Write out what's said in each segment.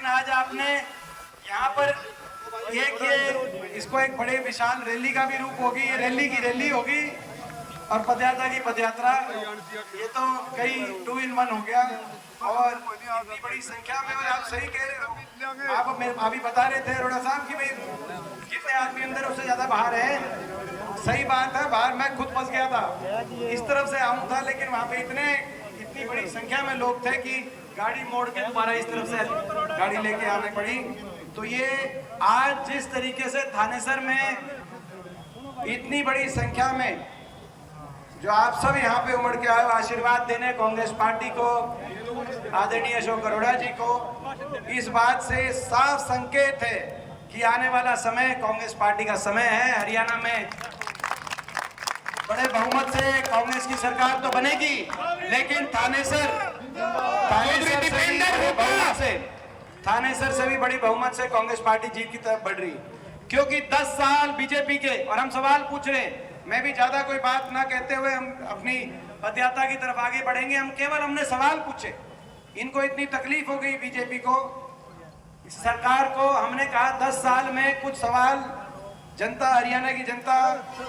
आज आपने यहाँ पर इसको एक बड़े विशाल रैली का भी रूप होगी, ये रैली की रैली होगी और पदयात्रा की पदयात्रा, ये तो कई 2 in 1 हो गया। और इतनी बड़ी संख्या में, और आप सही कह रहे हो, आप मेरे अभी बता रहे थे अरोड़ा साहब कि भाई कितने आदमी अंदर उससे ज्यादा बाहर है। सही बात है, बाहर मैं खुद फंस गया था, इस तरफ से आऊँ था, लेकिन वहाँ पे इतनी बड़ी संख्या में लोग थे कि गाड़ी मोड़ के दोबारा इस तरफ से गाड़ी लेके आने पड़ी। तो ये आज जिस तरीके से थानेसर में इतनी बड़ी संख्या में जो आप सब यहाँ पे उमड़ के आए हो आशीर्वाद देने कांग्रेस पार्टी को, आदरणीय अशोक अरोड़ा जी को, इस बात से साफ संकेत है कि आने वाला समय कांग्रेस पार्टी का समय है। हरियाणा में बड़े बहुमत से कांग्रेस की सरकार तो बनेगी, लेकिन थानेसर से भी बड़ी बहुमत से कांग्रेस पार्टी जीत की तरफ बढ़ रही, क्योंकि 10 साल बीजेपी के, और हम सवाल पूछ रहे हैं, मैं भी ज्यादा कोई बात ना कहते हुए हम अपनी पदयात्रा की तरफ आगे बढ़ेंगे। हमने सवाल पूछे, इनको इतनी तकलीफ हो गई बीजेपी को, सरकार को, हमने कहा 10 साल में कुछ सवाल जनता, हरियाणा की जनता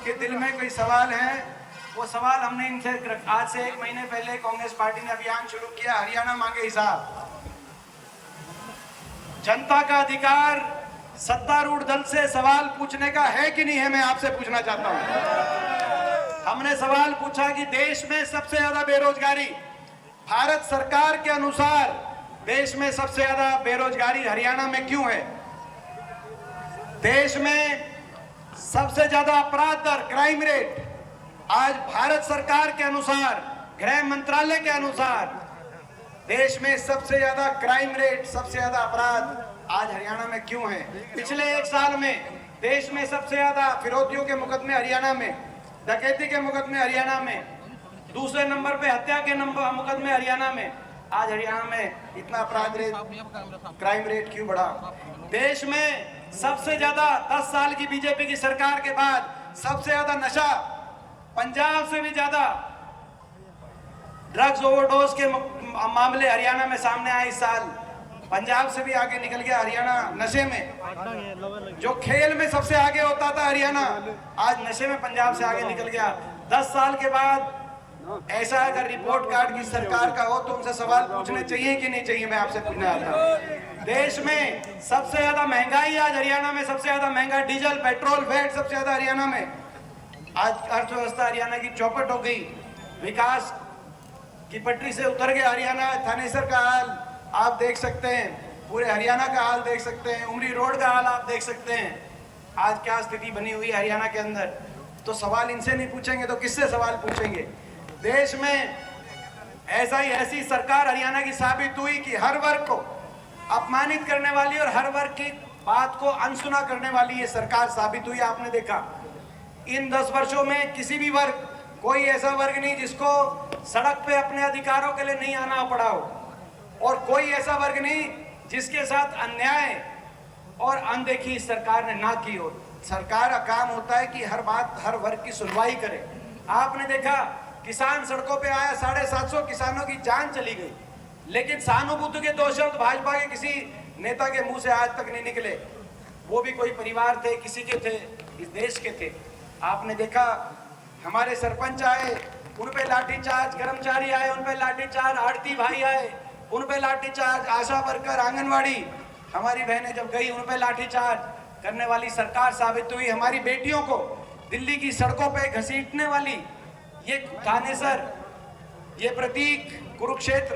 के दिल में कोई सवाल है, वो सवाल हमने इनसे, आज से 1 महीने पहले कांग्रेस पार्टी ने अभियान शुरू किया, हरियाणा मांगे हिसाब। जनता का अधिकार सत्तारूढ़ दल से सवाल पूछने का है कि नहीं है, मैं आपसे पूछना चाहता हूं। हमने सवाल पूछा कि देश में सबसे ज्यादा बेरोजगारी, भारत सरकार के अनुसार देश में सबसे ज्यादा बेरोजगारी हरियाणा में क्यों है? देश में सबसे ज्यादा अपराध दर, क्राइम रेट, आज भारत सरकार के अनुसार, गृह मंत्रालय के अनुसार, देश में सबसे ज्यादा क्राइम रेट, सबसे ज्यादा अपराध आज हरियाणा में क्यों है? पिछले 1 साल में देश में सबसे ज्यादा फिरौतियों के मुकदमे हरियाणा में, डकैती के मुकदमे हरियाणा में, दूसरे नंबर पे हत्या के मुकदमे हरियाणा में। आज हरियाणा में इतना अपराध रेट, क्राइम रेट क्यों बढ़ा? देश में सबसे ज्यादा 10 साल की बीजेपी की सरकार के बाद सबसे ज्यादा नशा, पंजाब से भी ज्यादा ड्रग्स ओवरडोज के मामले हरियाणा में सामने आए इस साल। पंजाब से भी आगे निकल गया हरियाणा नशे में। जो खेल में सबसे आगे होता था हरियाणा, आज नशे में पंजाब से आगे निकल गया। 10 साल के बाद ऐसा अगर रिपोर्ट कार्ड की सरकार का हो तो उनसे सवाल पूछने चाहिए कि नहीं चाहिए, मैं आपसे पूछना आता हूं। देश में सबसे ज्यादा महंगाई आज हरियाणा में, सबसे ज्यादा महंगा डीजल, पेट्रोल, वैट सबसे ज्यादा हरियाणा में। आज अर्थव्यवस्था हरियाणा की चौपट हो गई, विकास की पटरी से उतर गया हरियाणा। थानेसर का हाल आप देख सकते हैं, पूरे हरियाणा का हाल देख सकते हैं, उमरी रोड का हाल आप देख सकते हैं, आज क्या स्थिति बनी हुई है हरियाणा के अंदर। तो सवाल इनसे नहीं पूछेंगे तो किससे सवाल पूछेंगे? देश में ऐसी सरकार हरियाणा की साबित हुई कि हर वर्ग को अपमानित करने वाली और हर वर्ग की बात को अनसुना करने वाली ये सरकार साबित हुई। आपने देखा इन 10 वर्षों में किसी भी वर्ग, कोई ऐसा वर्ग नहीं जिसको सड़क पे अपने अधिकारों के लिए नहीं आना पड़ा हो, और कोई ऐसा वर्ग नहीं जिसके साथ अन्याय और अनदेखी सरकार ने ना की हो। सरकार का काम होता है कि हर बात, हर वर्ग की सुनवाई करे। आपने देखा किसान सड़कों पे आया, 750 किसानों की जान चली गई, लेकिन सहानुभूति के 2 शब्द भाजपा के किसी नेता के मुंह से आज तक नहीं निकले। वो भी कोई परिवार थे, किसी के थे, इस देश के थे। आपने देखा हमारे सरपंच आए, उन पे लाठीचार्ज, कर्मचारी आए, उन पे लाठीचार्ज, आड़ती भाई आए, उन पे लाठीचार्ज, आशा वर्कर, आंगनवाड़ी, हमारी बहनें जब गई उन पे लाठीचार्ज करने वाली सरकार साबित हुई। हमारी बेटियों को दिल्ली की सड़कों पे घसीटने वाली ये थानेसर, ये प्रतीक, कुरुक्षेत्र,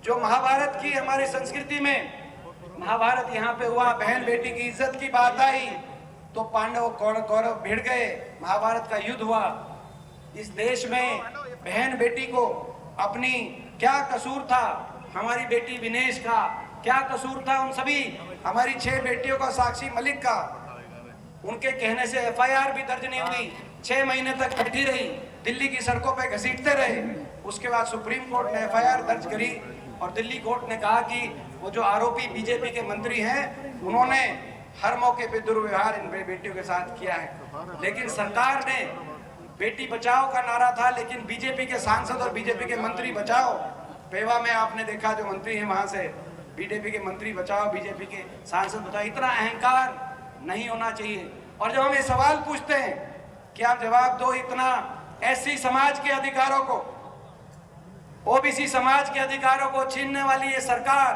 जो महाभारत की हमारी संस्कृति में, महाभारत यहाँ पे हुआ, बहन बेटी की इज्जत की बात आई तो पांडव कौरव भिड़ गए, महाभारत का युद्ध हुआ। इस देश में बहन बेटी को अपनी क्या कसूर था, हमारी बेटी विनेश का क्या कसूर था, उन सभी हमारी 6 बेटियों का, साक्षी मलिक का, उनके कहने से एफआईआर भी दर्ज नहीं हुई, 6 महीने तक बैठी रही, दिल्ली की सड़कों पे घसीटते रहे। उसके बाद सुप्रीम कोर्ट ने एफआईआर दर्ज करी और दिल्ली कोर्ट ने कहा कि वो जो आरोपी बीजेपी के मंत्री हैं, उन्होंने हर मौके पे दुर्व्यवहार इन बेटियों के साथ किया है। लेकिन सरकार ने बेटी बचाओ का नारा था, लेकिन बीजेपी के सांसद और बीजेपी के मंत्री बचाओ। पेवा में आपने देखा जो मंत्री हैं वहां से बीजेपी के मंत्री बचाओ, बीजेपी के सांसद बचाओ। इतना अहंकार नहीं होना चाहिए। और जब हम ये सवाल पूछते हैं कि आप जवाब दो, इतना एससी समाज के अधिकारों को, ओबीसी समाज के अधिकारों को छीनने वाली ये सरकार,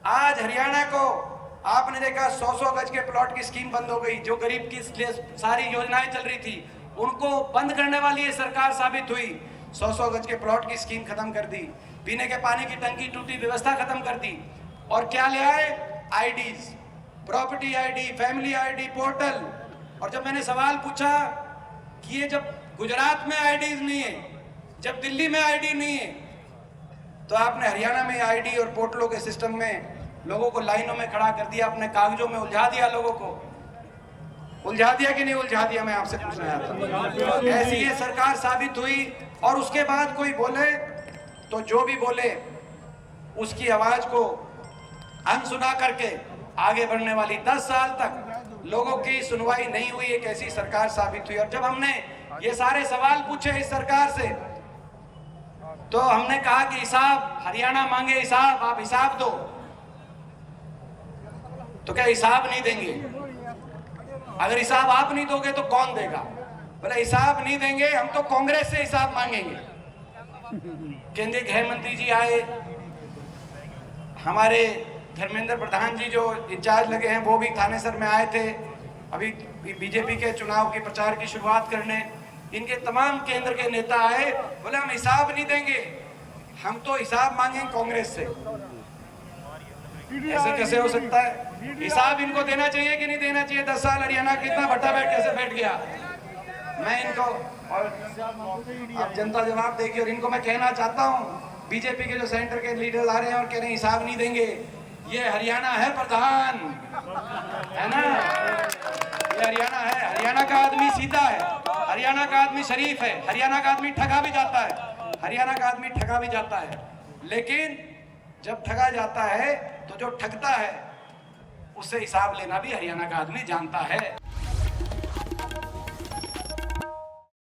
आज हरियाणा को आपने देखा 100-100 गज के प्लॉट की स्कीम बंद हो गई। जो गरीब की लिए सारी योजनाएं चल रही थी उनको बंद करने वाली ये सरकार साबित हुई। 100-100 गज के प्लॉट की स्कीम खत्म कर दी, पीने के पानी की टंकी टूटी व्यवस्था खत्म कर दी। और क्या ले आए? IDs, property ID, family ID, portal. और जब मैंने सवाल पूछा कि ये जब गुजरात में आईडीज नहीं है, जब दिल्ली में आईडी नहीं है, तो आपने हरियाणा में आईडी और पोर्टलों के सिस्टम में लोगों को लाइनों में खड़ा कर दिया, अपने कागजों में उलझा दिया, लोगों को उलझा दिया कि नहीं उलझा दिया? मैं आपसे पूछना चाहता हूं। ऐसी ये सरकार साबित हुई। और उसके बाद कोई बोले तो जो भी बोले उसकी आवाज को अनसुना करके आगे बढ़ने वाली, 10 साल तक लोगों की सुनवाई नहीं हुई, एक ऐसी सरकार साबित हुई। और जब हमने ये सारे सवाल पूछे इस सरकार से, तो हमने कहा कि हिसाब, हरियाणा मांगे हिसाब, आप हिसाब दो। तो क्या हिसाब नहीं देंगे? अगर हिसाब आप नहीं दोगे तो कौन देगा? बोले हिसाब नहीं देंगे, हम तो कांग्रेस से हिसाब मांगेंगे। केंद्रीय गृह मंत्री जी आए, हमारे धर्मेंद्र प्रधान जी जो इंचार्ज लगे हैं वो भी थानेसर में आए थे अभी बीजेपी के चुनाव के प्रचार की शुरुआत करने। इनके तमाम केंद्र के नेता आए, बोले हम हिसाब नहीं देंगे, हम तो हिसाब मांगेंगे कांग्रेस से। ऐसे कैसे हो सकता है? हिसाब इनको देना चाहिए कि नहीं देना चाहिए? 10 साल हरियाणा कितना भट्टा बैठ कैसे बैठ गया? मैं इनको, और अब जनता जवाब देगी। और इनको मैं कहना चाहता हूँ, बीजेपी के जो सेंटर के लीडर आ रहे हैं और कह रहे हैं हिसाब नहीं देंगे, ये हरियाणा है प्रधान, है ना? ये हरियाणा है। हरियाणा का आदमी सीधा है, हरियाणा का आदमी शरीफ है, हरियाणा का आदमी ठगा भी जाता है, हरियाणा का आदमी ठगा भी जाता है। लेकिन जब ठगा जाता है तो जो ठगता है उससे हिसाब लेना भी हरियाणा का आदमी जानता है।